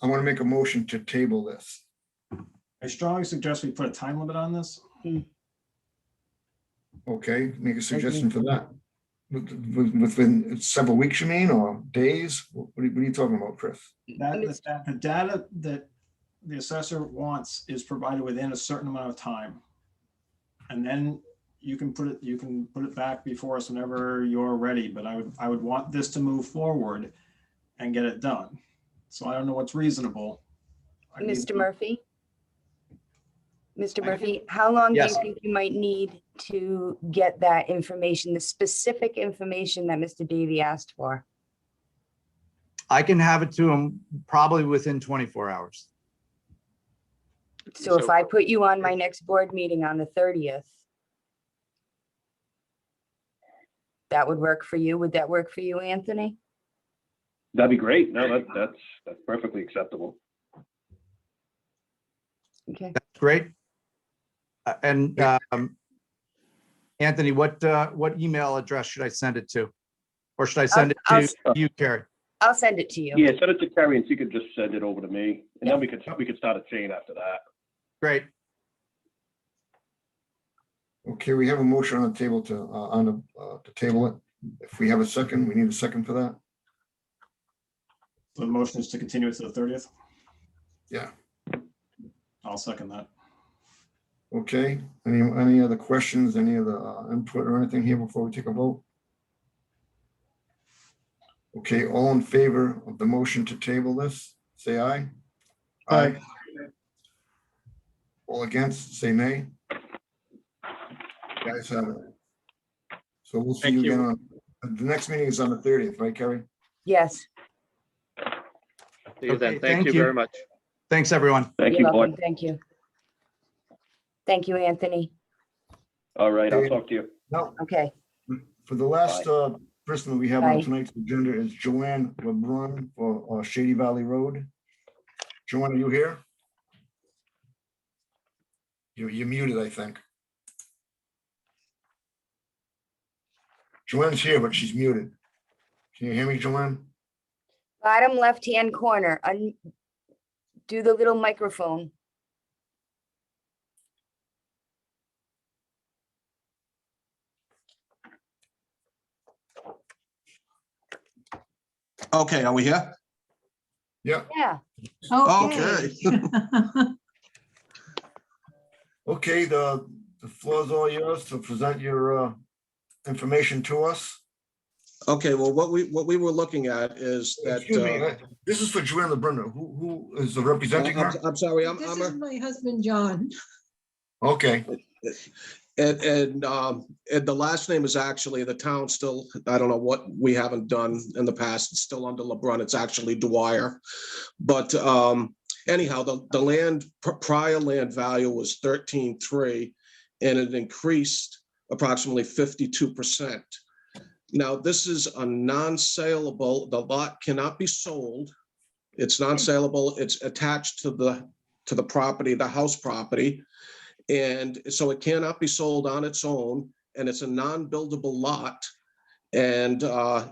I want to make a motion to table this. I strongly suggest we put a time limit on this. Okay, make a suggestion for that. Within several weeks, you mean, or days? What are you talking about, Chris? The data that the assessor wants is provided within a certain amount of time. And then you can put it back before us whenever you're ready, but I would want this to move forward and get it done. So I don't know what's reasonable. Mr. Murphy? Mr. Murphy, how long do you Yes. think you might need to get that information, the specific information that Mr. Davy asked for? I can have it to them probably within 24 hours. So if I put you on my next board meeting on the 30th, that would work for you? Would that work for you, Anthony? That'd be great. No, that's perfectly acceptable. Okay. That's great. And Anthony, what email address should I send it to? Or should I send it I'll- to you, Carrie? I'll send it to you. Yeah, send it to Carrie and she could just send it over to me. And then we could start a chain after that. Great. Okay, we have a motion on the table to table it. If we have a second, we need a second for that. The motion is to continue it to the 30th. Yeah. I'll second that. Okay, any other questions, any other input or anything here before we take a vote? Okay, all in favor of the motion to table this, say aye. Aye. All against, say nay. Guys have it. So we'll see Thank you you. again on, the next meeting is on the 30th, right, Kerry? Yes, See you then. Okay, Thank you very much. Thanks, everyone. Thank you're you, welcome. board. Thank you. Thank you, Anthony. All right, I'll talk to you. Now, Okay, for the last person we have on Bye. tonight's agenda is Joanne LeBrun for Shady Valley Road. Joanne, are you here? You're muted, I think. Joanne's here, but she's muted. Can you hear me, Joanne? bottom left-hand corner, do the little microphone. Okay, are we here? Yeah, Yeah, Okay. okay, the floor is all yours to present your information to us. Okay, well, what we were looking at is that, Excuse me, this is for Joanne LeBrun. Who is the representing her? I'm sorry, I'm, This is my husband, John. Okay, and the last name is actually, the town still, I don't know what we haven't done in the past, it's still under LeBrun, it's actually Dwyer. But anyhow, the land, prior land value was 13.3, and it increased approximately 52%. Now, this is a non-saleable, the lot cannot be sold. It's non-saleable, it's attached to the property, the house property. And so it cannot be sold on its own, and it's a non-buildable lot. And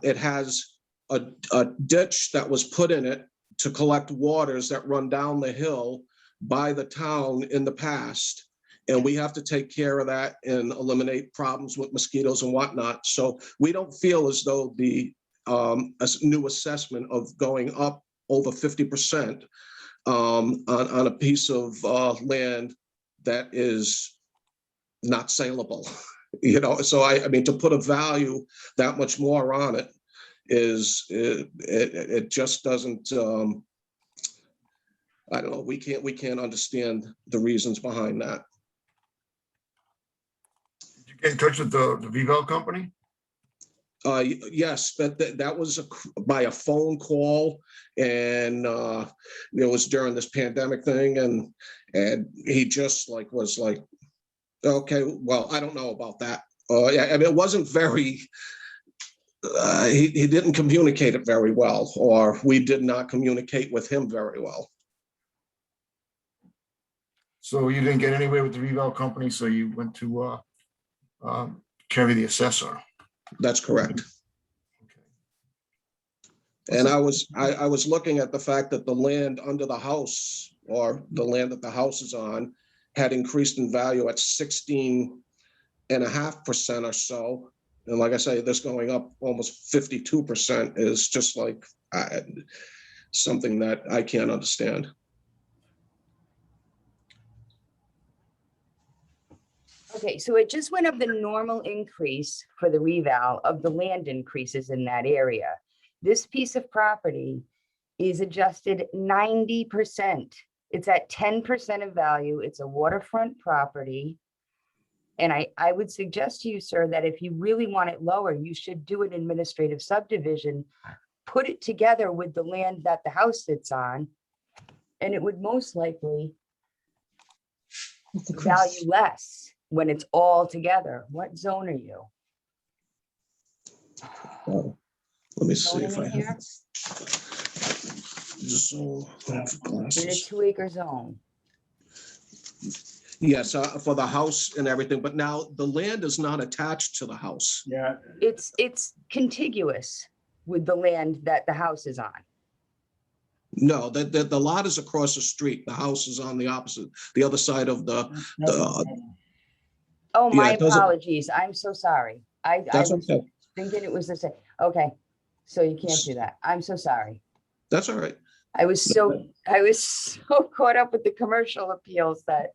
it has a ditch that was put in it to collect waters that run down the hill by the town in the past. And we have to take care of that and eliminate problems with mosquitoes and whatnot. So we don't feel as though the new assessment of going up over 50% on a piece of land that is not saleable, you know. So I mean, to put a value that much more on it is it just doesn't. I don't know. We can't understand the reasons behind that. did you get in touch with the Vival company? Yes, but that was by a phone call, and it was during this pandemic thing, and he just was like, okay, well, I don't know about that. I mean, it wasn't very. He didn't communicate it very well, or we did not communicate with him very well. So you didn't get anywhere with the Vival company, so you went to Kerry the assessor. That's correct. And I was looking at the fact that the land under the house, or the land that the house is on, had increased in value at 16.5% or so. And like I say, this going up almost 52% is just like something that I can't understand. okay, so it just went up the normal increase for the reval of the land increases in that area. This piece of property is adjusted 90%. It's at 10% of value. It's a waterfront property. And I would suggest to you, sir, that if you really want it lower, you should do an administrative subdivision, put it together with the land that the house sits on, and it would most likely value less when it's all together. What zone are you? Let me see Zoning if I in have. here? So, You're in a 2-acre zone. yes, for the house and everything, but now the land is not attached to the house. yeah, It's contiguous with the land that the house is on. No, the lot is across the street. The house is on the other side of the. Oh, Yeah, my it doesn't- apologies. I'm so sorry. I That's was okay. thinking it was the same. Okay, so you can't do that. I'm so sorry. That's all right. I was so caught up with the commercial appeals that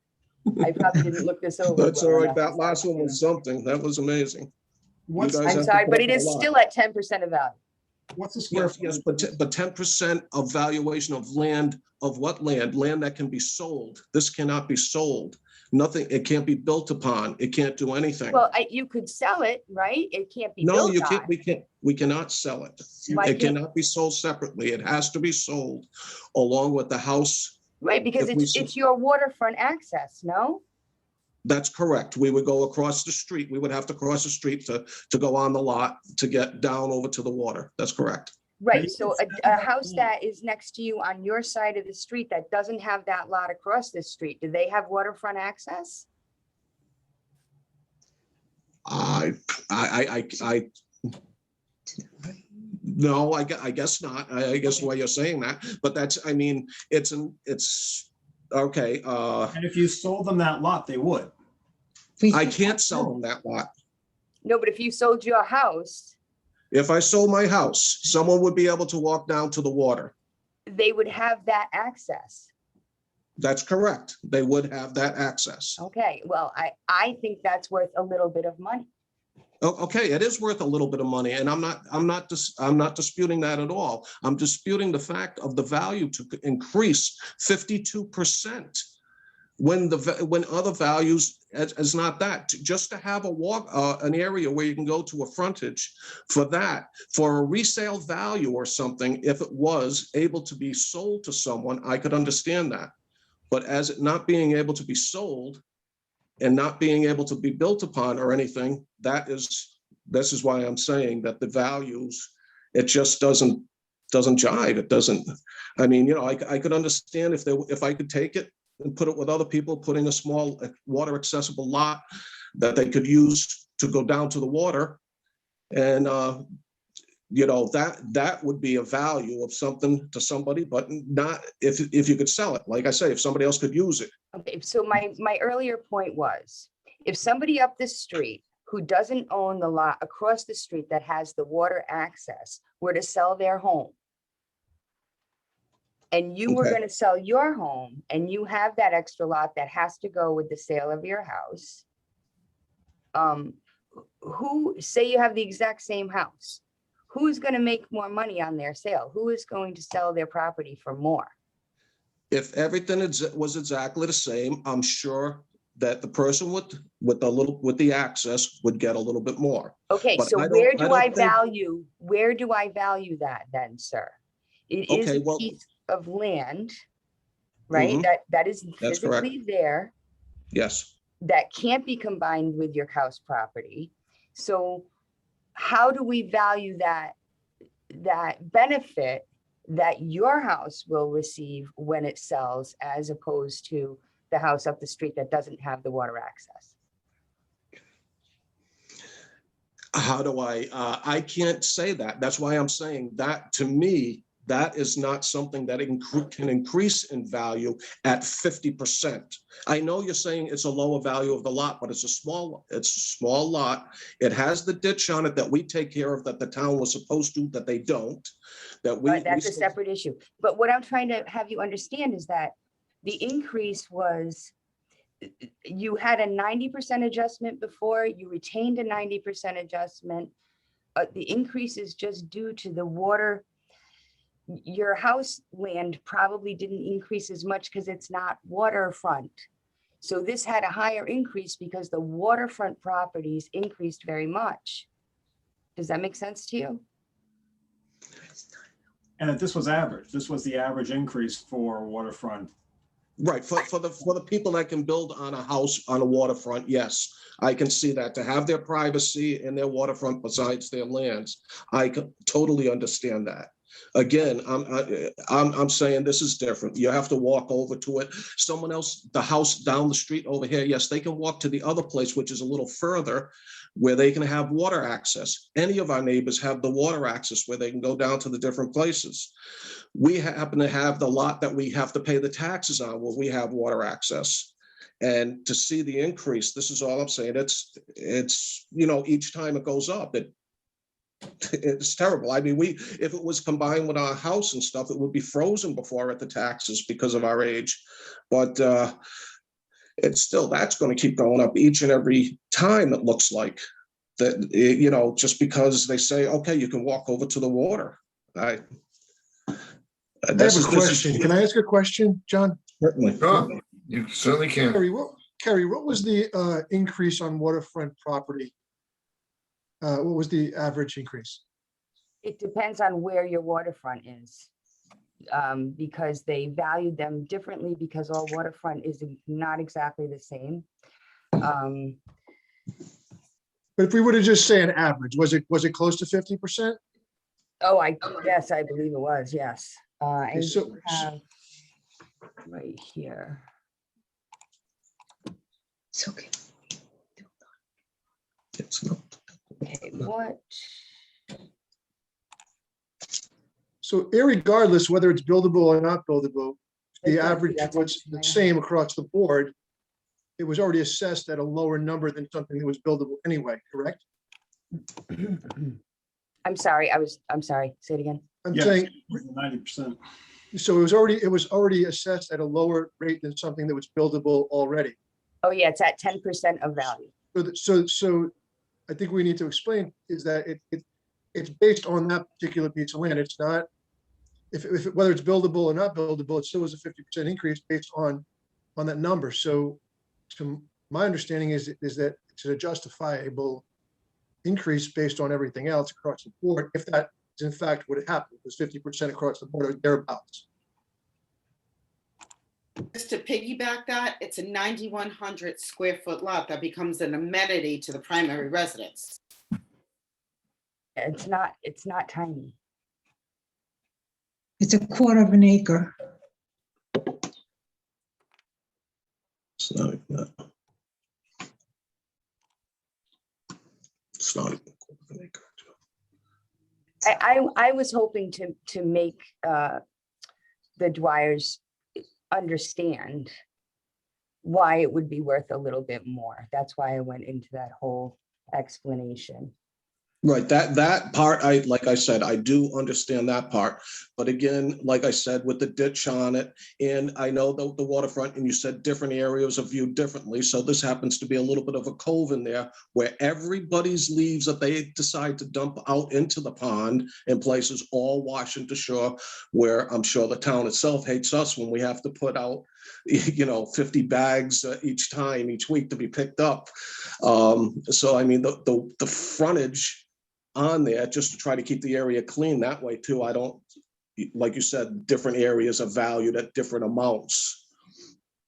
I probably didn't look this over. That's well all right. enough. That last one was something. That was amazing. what's, guys I'm have to sorry, put but up it with is a lot. still at 10% of value. What's the square? Yes, footage? but 10% of valuation of land, of what land? Land that can be sold. This cannot be sold. Nothing, it can't be built upon. It can't do anything. Well, you could sell it, right? It can't be No, built you can't, on. we cannot sell it. Why It can't- cannot be sold separately. It has to be sold along with the house. Right, because if we it's your waterfront access, no? That's correct. We would go across the street. We would have to cross the street to go on the lot to get down over to the water. That's correct. Right, you so can a house that is next to you on your side of the street that doesn't have that lot across the street, do they have waterfront access? No, I guess not. I guess the way you're saying that, but that's, I mean, it's okay. And if you sold them that lot, they would. I can't sell them that lot. No, but if you sold your house, If I sold my house, someone would be able to walk down to the water. they would have that access. That's correct. They would have that access. Okay, well, I think that's worth a little bit of money. Okay, it is worth a little bit of money, and I'm not disputing that at all. I'm disputing the fact of the value to increase 52% when other values is not that. Just to have an area where you can go to a frontage for a resale value or something, if it was able to be sold to someone, I could understand that. But as it not being able to be sold and not being able to be built upon or anything, this is why I'm saying that the values, it just doesn't jive. It doesn't, I mean, I could understand if I could take it and put it with other people, putting a small water accessible lot that they could use to go down to the water. And, that would be a value of something to somebody, but not if you could sell it. Like I say, if somebody else could use it. Okay, so my earlier point was, if somebody up the street who doesn't own the lot across the street that has the water access were to sell their home, and you were Okay. gonna sell your home, and you have that extra lot that has to go with the sale of your house, say you have the exact same house, who's gonna make more money on their sale? Who is going to sell their property for more? If everything was exactly the same, I'm sure that the person with the access would get a little bit more. Okay, But so I don't- where I do don't I think- value that then, sir? It is Okay, a well- piece of land, right? Mhm. That is That's correct. physically there, Yes. that can't be combined with your house property. So how do we value that benefit that your house will receive when it sells, as opposed to the house up the street that doesn't have the water access? How do I can't say that. That's why I'm saying that, to me, that is not something that can increase in value at 50%. I know you're saying it's a lower value of the lot, but it's a small lot. It has the ditch on it that we take care of, that the town was supposed to, that they don't, that we. But that's a still- separate issue. But what I'm trying to have you understand is that the increase was, you had a 90% adjustment before, you retained a 90% adjustment. The increase is just due to the water. Your house land probably didn't increase as much because it's not waterfront. So this had a higher increase because the waterfront properties increased very much. Does that make sense to you? And that this was average. This was the average increase for waterfront. Right, for the people that can build on a house on a waterfront, yes, I can see that, to have their privacy in their waterfront besides their lands. I can totally understand that. Again, I'm saying this is different. You have to walk over to it. Someone else, the house down the street over here, yes, they can walk to the other place, which is a little further, where they can have water access. Any of our neighbors have the water access where they can go down to the different places. We happen to have the lot that we have to pay the taxes on where we have water access. And to see the increase, this is all I'm saying. It's each time it goes up, it's terrible. I mean, if it was combined with our house and stuff, it would be frozen before at the taxes because of our age. But it's still, that's going to keep going up each and every time, it looks like. that, you know, just because they say, okay, you can walk over to the water. I have a question. Can I ask a question, John? Certainly. Sure, you certainly can. Carrie, what was the increase on waterfront property? What was the average increase? It depends on where your waterfront is. Because they valued them differently because all waterfront is not exactly the same. But if we were to just say an average, was it close to 50%? Oh, yes, I believe it was, yes. I so- have right here. It's okay. It's not. Okay, what? So irregardless, whether it's buildable or not buildable, the Exactly, average that's was what I'm the saying. same across the board. It was already assessed at a lower number than something that was buildable anyway, correct? I'm sorry, say it again. I'm Yes, saying, 90%. so it was already assessed at a lower rate than something that was buildable already. Oh, yeah, it's at 10% of value. So I think we need to explain is that it's based on that particular piece of land. It's not, whether it's buildable or not buildable, it still is a 50% increase based on that number. So to my understanding is that it's a justifiable increase based on everything else across the board, if that is in fact what happened, was 50% across the board or thereabouts. Just to piggyback that, it's a 9,100 square foot lot that becomes an amenity to the primary residence. It's not tiny. It's a quarter of an acre. It's not even that. It's not even a quarter of an acre. I was hoping to make the Dwyers understand why it would be worth a little bit more. That's why I went into that whole explanation. Right, that part, like I said, I do understand that part. But again, like I said, with the ditch on it, and I know the waterfront, and you said different areas are viewed differently. So this happens to be a little bit of a cove in there where everybody's leaves that they decide to dump out into the pond in places all wash into shore, where I'm sure the town itself hates us when we have to put out 50 bags each week to be picked up. So I mean, the frontage on there, just to try to keep the area clean that way too. I don't, like you said, different areas are valued at different amounts.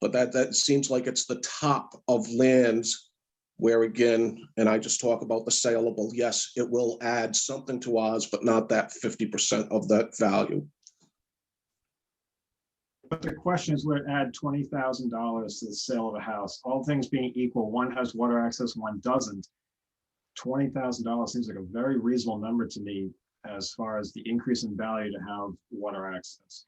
But that seems like it's the top of lands where, again, and I just talk about the saleable, yes, it will add something to ours, but not that 50% of that value. But the question is, would it add $20,000 to the sale of a house? All things being equal, one has water access, one doesn't. $20,000 seems like a very reasonable number to me as far as the increase in value to have water access.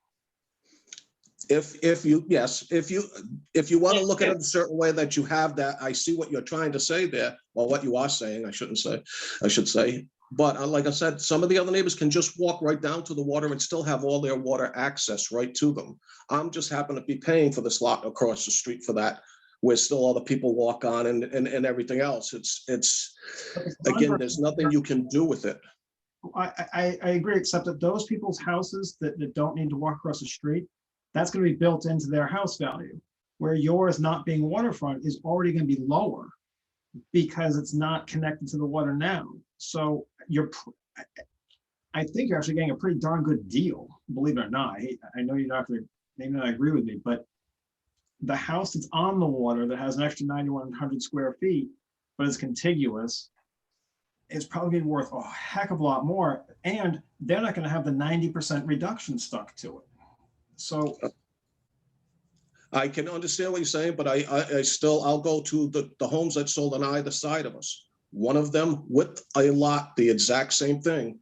If you want to look at it a certain way that you have that, I see what you're trying to say there, or what you are saying, I should say. But like I said, some of the other neighbors can just walk right down to the water and still have all their water access right to them. I'm just happen to be paying for this lot across the street for that, where still other people walk on and everything else. It's again, there's nothing you can do with it. I agree, except that those people's houses that don't need to walk across the street, that's going to be built into their house value, where yours not being waterfront is already going to be lower because it's not connected to the water now. So I think you're actually getting a pretty darn good deal, believe it or not. I know you're not going to maybe not agree with me, but the house that's on the water that has an extra 9,100 square feet, but is contiguous, is probably worth a heck of a lot more. And they're not going to have the 90% reduction stuck to it. So I can understand what you're saying, but I'll go to the homes that sold on either side of us. One of them with a lot, the exact same thing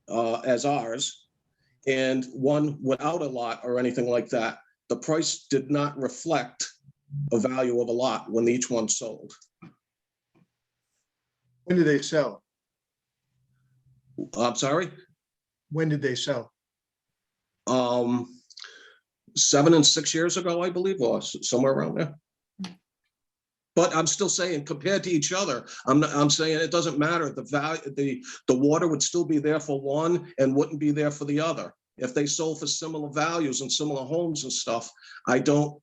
as ours, and one without a lot or anything like that. The price did not reflect a value of a lot when each one sold. When did they sell? I'm sorry? When did they sell? 7 and 6 years ago, I believe, or somewhere around there. But I'm still saying compared to each other, I'm saying it doesn't matter. The value, the water would still be there for one and wouldn't be there for the other. If they sold for similar values and similar homes and stuff, I don't.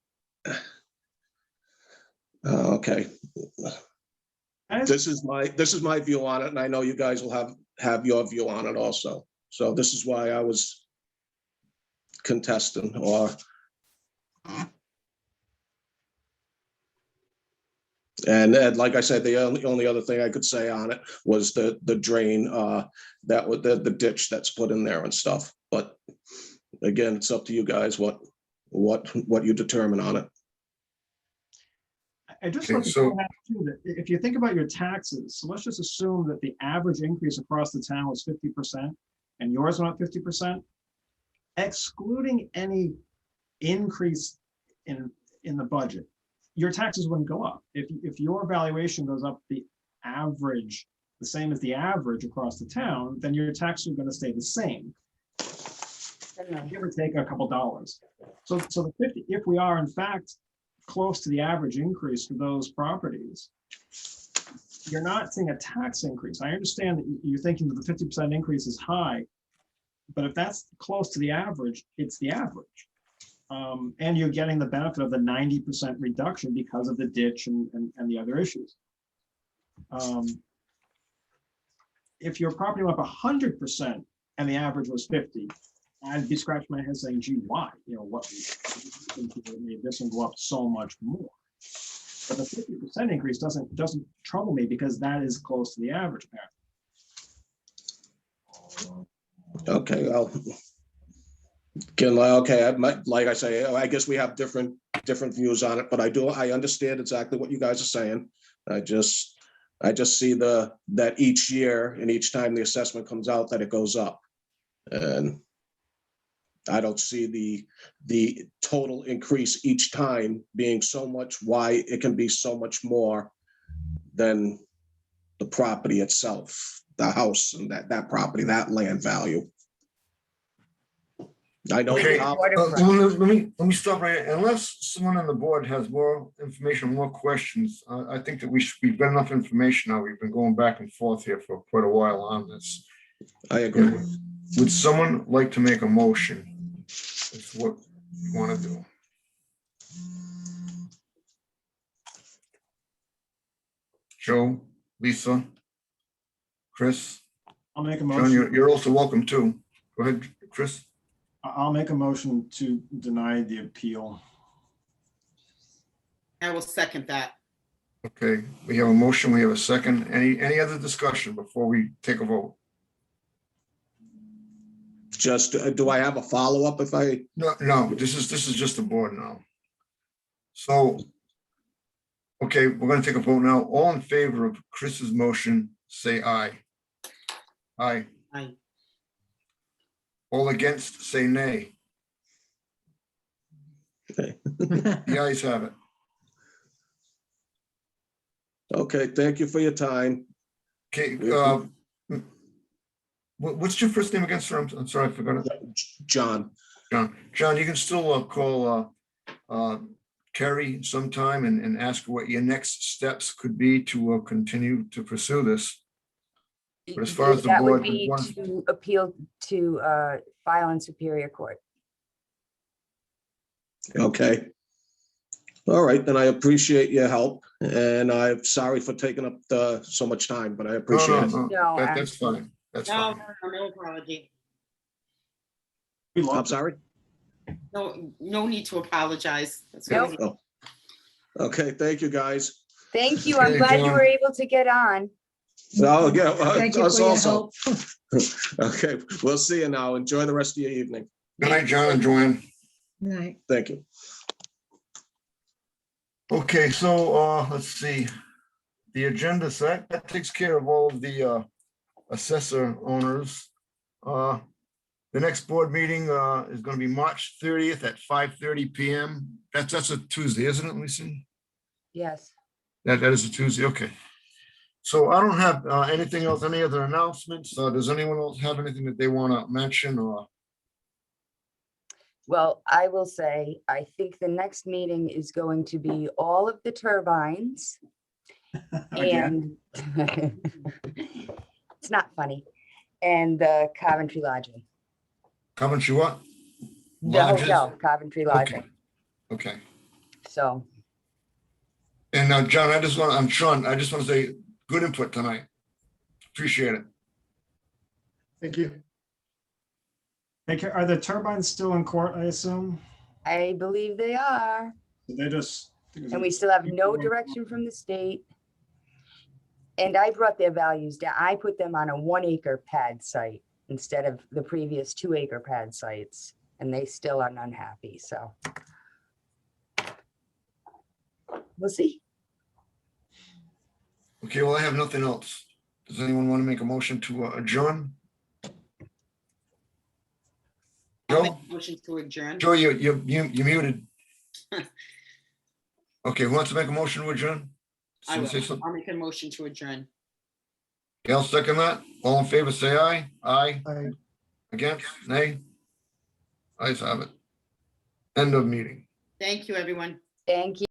Okay. This is my view on it, and I know you guys will have your view on it also. So this is why I was contesting or. And like I said, the only other thing I could say on it was the drain, that was the ditch that's put in there and stuff. But again, it's up to you guys what you determine on it. I just Okay, want to so- point out too that if you think about your taxes, so let's just assume that the average increase across the town was 50% and yours went up 50%, excluding any increase in the budget, your taxes wouldn't go up. If your valuation goes up the average, the same as the average across the town, then your taxes are going to stay the same. Give or take a couple dollars. So the 50, if we are in fact close to the average increase for those properties, you're not seeing a tax increase. I understand that you're thinking that the 50% increase is high, but if that's close to the average, it's the average. And you're getting the benefit of the 90% reduction because of the ditch and the other issues. If your property went up 100% and the average was 50, I'd be scratching my head saying, gee, why? You know, what made this one go up so much more? But the 50% increase doesn't trouble me because that is close to the average. Okay, well, again, okay, like I say, I guess we have different views on it, but I understand exactly what you guys are saying. I just see that each year and each time the assessment comes out that it goes up. And I don't see the total increase each time being so much, why it can be so much more than the property itself, the house and that property, that land value. I know. Okay, let me stop right here. Unless someone on the board has more information, more questions, I think that we've got enough information now. We've been going back and forth here for quite a while on this. I agree. Would someone like to make a motion? That's what you want to do. Joe, Lisa, Chris, I'll make a John, motion. you're also welcome too. Go ahead, Chris. I'll make a motion to deny the appeal. I will second that. Okay, we have a motion, we have a second. Any other discussion before we take a vote? Just, do I have a follow-up if I? No, this is just the board now. So, okay, we're gonna take a vote now. All in favor of Chris's motion, say aye. Aye. Aye. All against, say nay. The ayes have it. Okay, thank you for your time. Okay, what's your first name again, sir? I'm sorry, I forgot it. John. John, you can still call Kerry sometime and ask what your next steps could be to continue to pursue this. But as far as the That board, would be to appeal to file in Superior Court. Okay. All right, then I appreciate your help, and I'm sorry for taking up so much time, but I appreciate it. No, that's fine. That's No, fine. no apology. I'm sorry? No need to apologize. That's Nope. good. Oh. Okay, thank you, guys. Thank you. I'm Okay, glad you John. were able to get on. Oh, yeah. Thank you Us for your also. help. Okay, we'll see you now. Enjoy the rest of your evening. Good night, John and Joanne. Night. Thank you. Okay, so let's see. The agenda set, that takes care of all of the assessor owners. The next board meeting is going to be March 30th at 5:30 p.m. That's a Tuesday, isn't it, Lisa? Yes. That is a Tuesday, okay. So I don't have anything else, any other announcements? Does anyone else have anything that they want to mention or? Well, I will say, I think the next meeting is going to be all of the turbines Again, and it's not funny. And the Coventry Lodging, Coventry what? the Lodges? hotel, Coventry Okay, Lodging. okay. So, And now, John, I'm Sean, I just want to say, good input tonight. Appreciate it. Thank you. hey, are the turbines still in court, I assume? I believe they are, They just. and we still have no direction from the state. And I brought their values down. I put them on a 1 acre pad site instead of the previous 2 acre pad sites, and they still are unhappy, so. We'll see. Okay, well, I have nothing else. Does anyone want to make a motion to adjourn? I'll make Joe? a motion to adjourn. Joe, you're muted. Okay, who wants to make a motion to adjourn? I Someone say will. something? I'll make a motion to adjourn. Okay, I'll second that. All in favor, say aye. Aye. I Against, nay? Ayes have it. End of meeting. Thank you, everyone. Thank you.